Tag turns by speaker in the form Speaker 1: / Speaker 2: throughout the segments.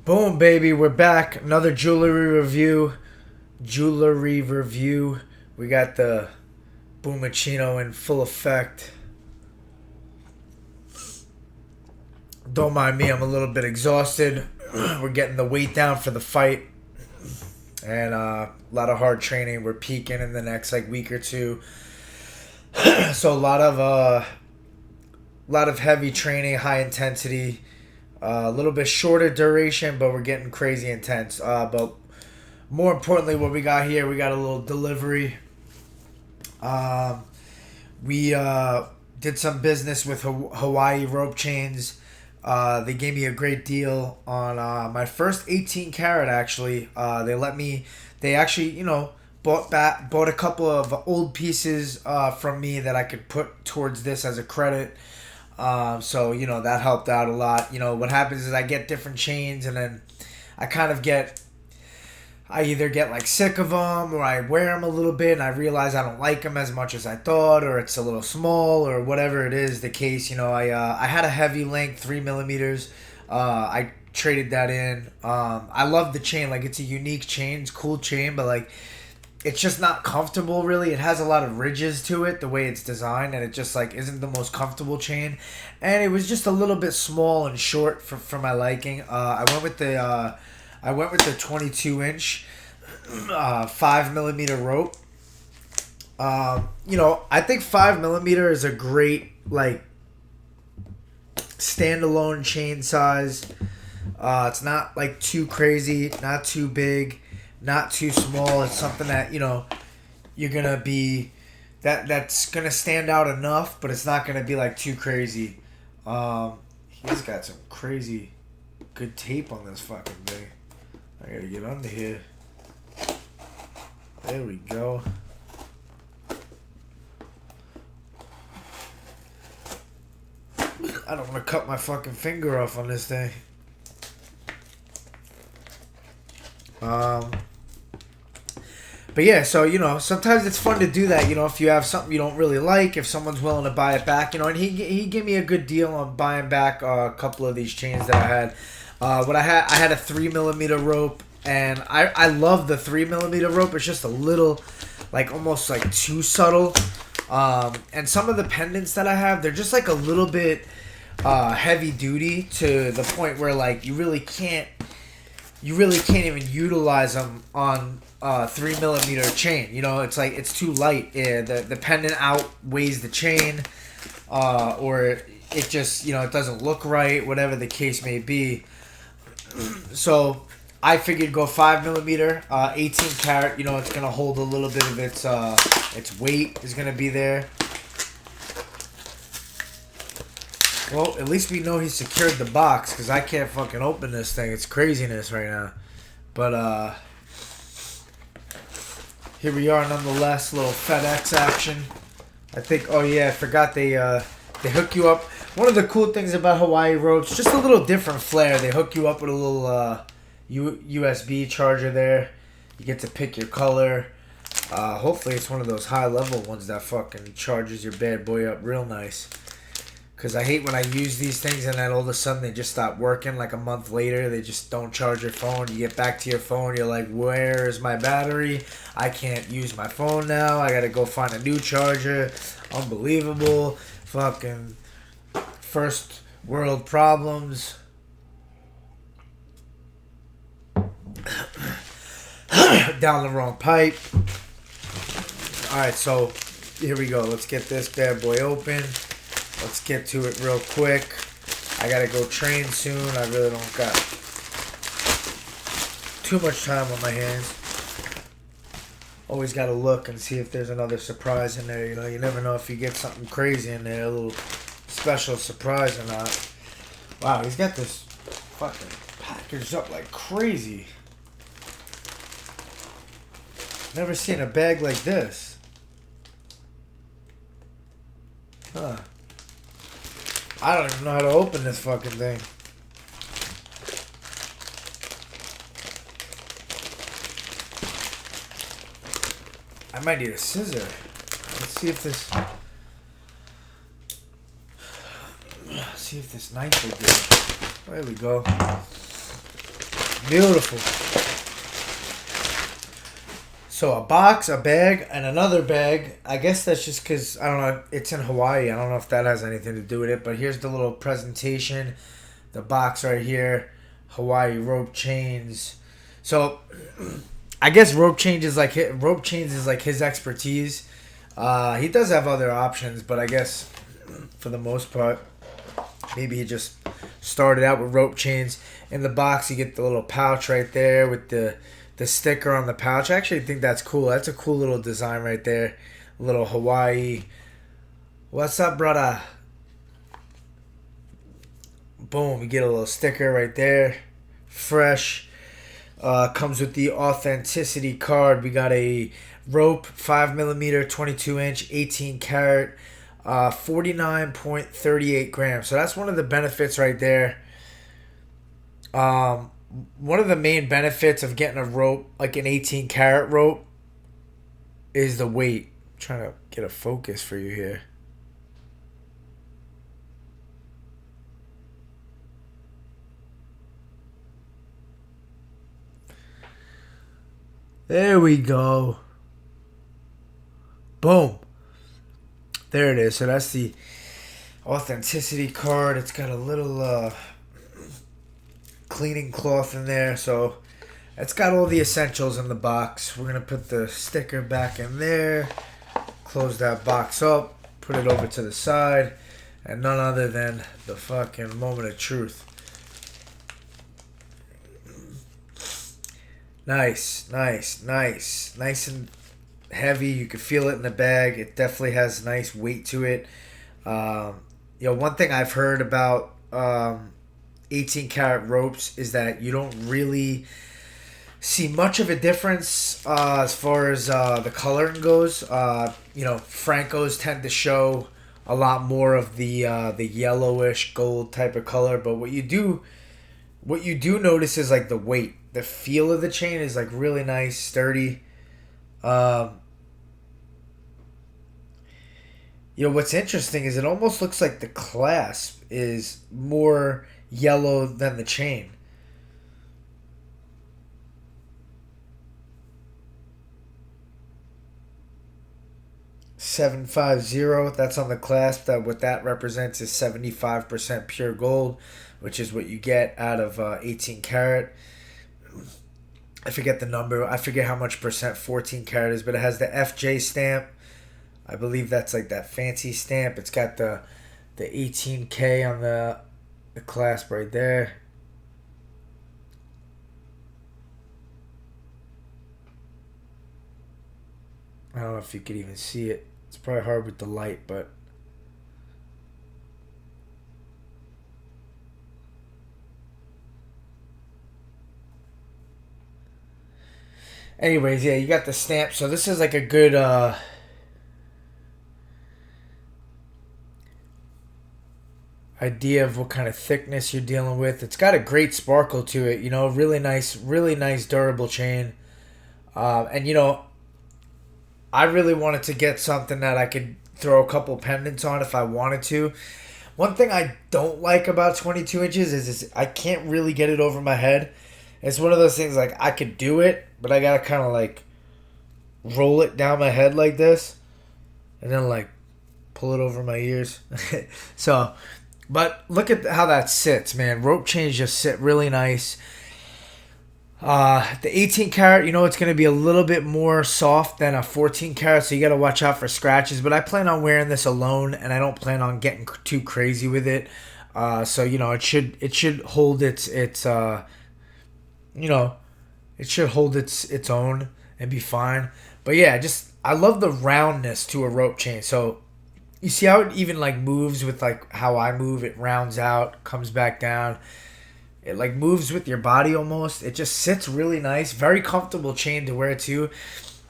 Speaker 1: Boom, baby, we're back. Another jewelry review. Jewelry review. We got the Boomachino in full effect. Don't mind me, I'm a little bit exhausted. We're getting the weight down for the fight. And a lot of hard training. We're peaking in the next week or two. So a lot of heavy training, high intensity. A little bit shorter duration, but we're getting crazy intense. But more importantly, what we got here, we got a little delivery. We did some business with Hawaii Rope Chains. They gave me a great deal on my first 18 karat. Actually, They actually, bought a couple of old pieces from me that I could put towards this as a credit. So that helped out a lot. What happens is I get different chains, and then I either get sick of them, or I wear them a little bit and I realize I don't like them as much as I thought, or it's a little small, or whatever it is the case. I had a heavy length 3 millimeters. I traded that in. I love the chain. It's a unique chain. It's a cool chain, but it's just not comfortable, really. It has a lot of ridges to it, the way it's designed, and it just isn't the most comfortable chain. And it was just a little bit small and short for my liking. I went with the 22-inch 5 millimeter rope. I think 5 millimeter is a great standalone chain size. It's not too crazy, not too big, not too small. It's something that you're gonna be that's gonna stand out enough, but it's not gonna be too crazy. He's got some crazy good tape on this fucking thing. I gotta get under here. There we go. I don't want to cut my fucking finger off on this thing. But yeah, so sometimes it's fun to do that. If you have something you don't really like, if someone's willing to buy it back, and he gave me a good deal on buying back a couple of these chains that I had. I had a 3 millimeter rope, and I love the 3 millimeter rope. It's just a little, almost too subtle. And some of the pendants that I have, they're just a little bit heavy duty, to the point where you really can't even utilize them on 3 millimeter chain. It's too light. Yeah, the pendant outweighs the chain, or it just it doesn't look right. Whatever the case may be. So I figured go 5 millimeter, 18 karat. It's gonna hold a little bit of its weight is gonna be there. Well, at least we know he secured the box, because I can't fucking open this thing. It's craziness right now. But here we are nonetheless. Little FedEx action. I think. Oh yeah, I forgot they hook you up. One of the cool things about Hawaii Ropes, just a little different flair. They hook you up with a little USB charger there. You get to pick your color. Hopefully it's one of those high level ones that fucking charges your bad boy up real nice. Because I hate when I use these things and then all of a sudden they just stop working. A month later, they just don't charge your phone. You get back to your phone, you're like, where is my battery? I can't use my phone now. I gotta go find a new charger. Unbelievable. Fucking first world problems. Down the wrong pipe. Alright, so here we go. Let's get this bad boy open. Let's get to it real quick. I gotta go train soon. I really don't got too much time on my hands. Always gotta look and see if there's another surprise in there. You never know if you get something crazy in there, a little special surprise or not. Wow, he's got this fucking packaged up like crazy. Never seen a bag like this. Huh. I don't even know how to open this fucking thing. I might need a scissor. Let's see if this... See if this knife will do. There we go. Beautiful. So a box, a bag, and another bag. I guess that's just because, I don't know, it's in Hawaii. I don't know if that has anything to do with it. But here's the little presentation. The box right here. Hawaii rope chains. So I guess rope chains is like his expertise. He does have other options, but I guess for the most part, maybe he just started out with rope chains. In the box, you get the little pouch right there with the sticker on the pouch. I actually think that's cool. That's a cool little design right there. A little Hawaii. What's up, brother? Boom, you get a little sticker right there. Fresh. Comes with the authenticity card. We got a rope, 5mm, 22-inch, 18 karat, 49.38 grams. So that's one of the benefits right there. One of the main benefits of getting a rope, like an 18 karat rope, is the weight. I'm trying to get a focus for you here. There we go. Boom. There it is. So that's the authenticity card. It's got a little cleaning cloth in there. So it's got all the essentials in the box. We're going to put the sticker back in there. Close that box up. Put it over to the side. And none other than the fucking moment of truth. Nice, nice, nice. Nice and heavy. You can feel it in the bag. It definitely has nice weight to it. One thing I've heard about 18 karat ropes is that you don't really see much of a difference as far as the coloring goes. Francos tend to show a lot more of the yellowish gold type of color, but what you do notice is like the weight. The feel of the chain is like really nice, sturdy. What's interesting is it almost looks like the clasp is more yellow than the chain. $750. That's on the clasp. What that represents is 75% pure gold, which is what you get out of 18 karat. I forget the number. I forget how much percent 14 karat is, but it has the FJ stamp. I believe that's like that fancy stamp. It's got the 18K on the clasp right there. I don't know if you could even see it. It's probably hard with the light, but anyways, yeah, you got the stamp. So this is like a good idea of what kind of thickness you're dealing with. It's got a great sparkle to it, really nice durable chain. And I really wanted to get something that I could throw a couple pendants on if I wanted to. One thing I don't like about 22 inches is I can't really get it over my head. It's one of those things like I could do it, but I gotta kind of like roll it down my head like this, and then like pull it over my ears. So, but look at how that sits, man. Rope chains just sit really nice. The 18 karat, it's going to be a little bit more soft than a 14 karat, so you got to watch out for scratches. But I plan on wearing this alone, and I don't plan on getting too crazy with it. So it should hold its it should hold its own and be fine. But yeah, I love the roundness to a rope chain. So you see how it even like moves with like how I move. It rounds out, comes back down. It like moves with your body almost. It just sits really nice. Very comfortable chain to wear too.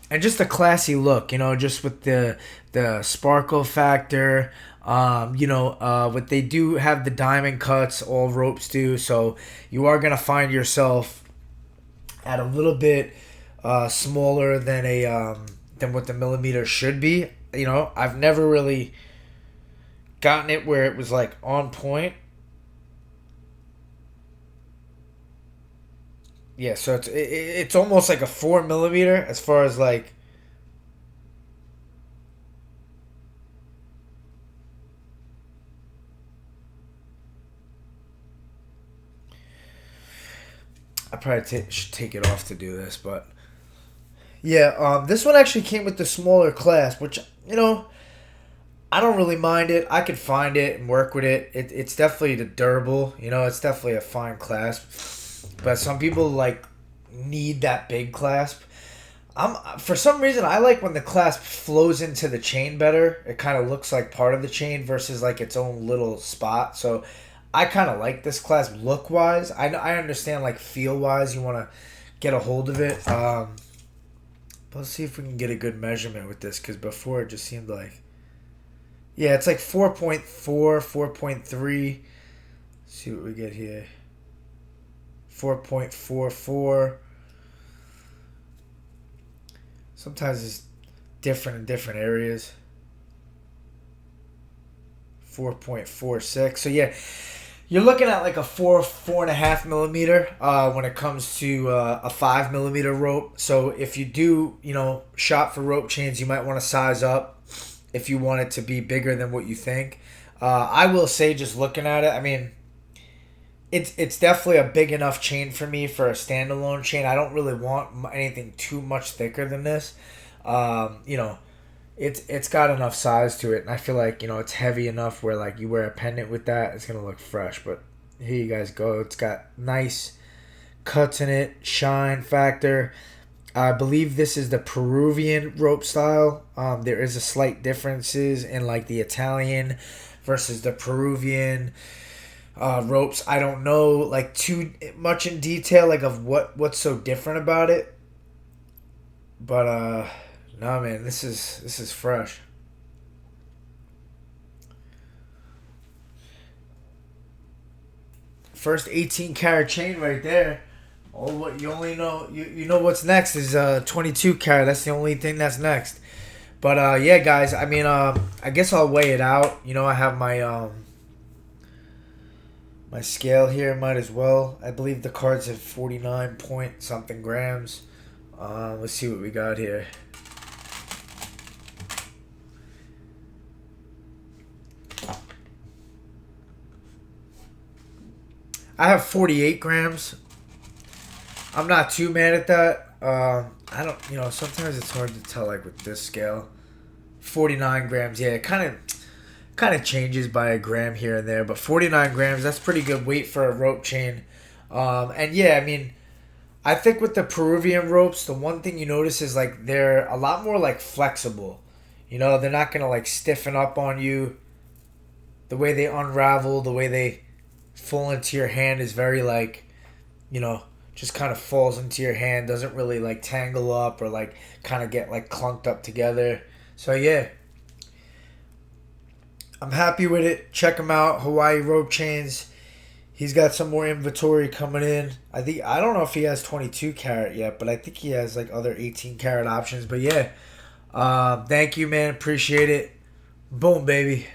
Speaker 1: And just a classy look, just with the sparkle factor. What they do have the diamond cuts, all ropes do. So you are going to find yourself at a little bit smaller than what the millimeter should be. I've never really gotten it where it was like on point. Yeah, so it's almost like a 4 millimeter as far as like. I probably should take it off to do this, but yeah, this one actually came with the smaller clasp, which I don't really mind it. I could find it and work with it. It's definitely the durable. It's definitely a fine clasp, but some people like need that big clasp. For some reason I like when the clasp flows into the chain better. It kind of looks like part of the chain versus like its own little spot. So I kind of like this clasp look wise. I understand like feel wise you want to get a hold of it. Let's see if we can get a good measurement with this because before it just seemed like yeah it's like 4.4, 4.3. See what we get here. 4.44. Sometimes it's different in different areas. 4.46. So yeah, you're looking at like a 4.5 millimeter when it comes to a 5 millimeter rope. So if you do, shop for rope chains, you might want to size up if you want it to be bigger than what you think. I will say, just looking at it, I mean, it's definitely a big enough chain for me for a standalone chain. I don't really want anything too much thicker than this. You know, it's got enough size to it, and I feel like it's heavy enough where like you wear a pendant with that, it's gonna look fresh. But here you guys go. It's got nice cuts in it, shine factor. I believe this is the Peruvian rope style. There is a slight differences in like the Italian versus the Peruvian ropes. I don't know like too much in detail like of what's so different about it, but no man, this is fresh. First 18 karat chain right there. Oh, what you only know you know what's next is 22 karat. That's the only thing that's next. But yeah, guys. I mean, I guess I'll weigh it out. I have my scale here. Might as well. I believe the card's at 49 point something grams. Let's see what we got here. I have 48 grams. I'm not too mad at that. I don't, sometimes it's hard to tell like with this scale. 49 grams, yeah, it kind of changes by a gram here and there, but 49 grams, that's pretty good weight for a rope chain. And yeah, I mean, I think with the Peruvian ropes, the one thing you notice is like they're a lot more like flexible. They're not gonna like stiffen up on you. The way they unravel, the way they fall into your hand is very like, you know, just kind of falls into your hand, doesn't really like tangle up or like kind of get like clunked up together. So yeah, I'm happy with it. Check him out, Hawaii Rope Chains. He's got some more inventory coming in. I don't know if he has 22 karat yet, but I think he has like other 18 karat options. But yeah, thank you, man. Appreciate it. Boom, baby.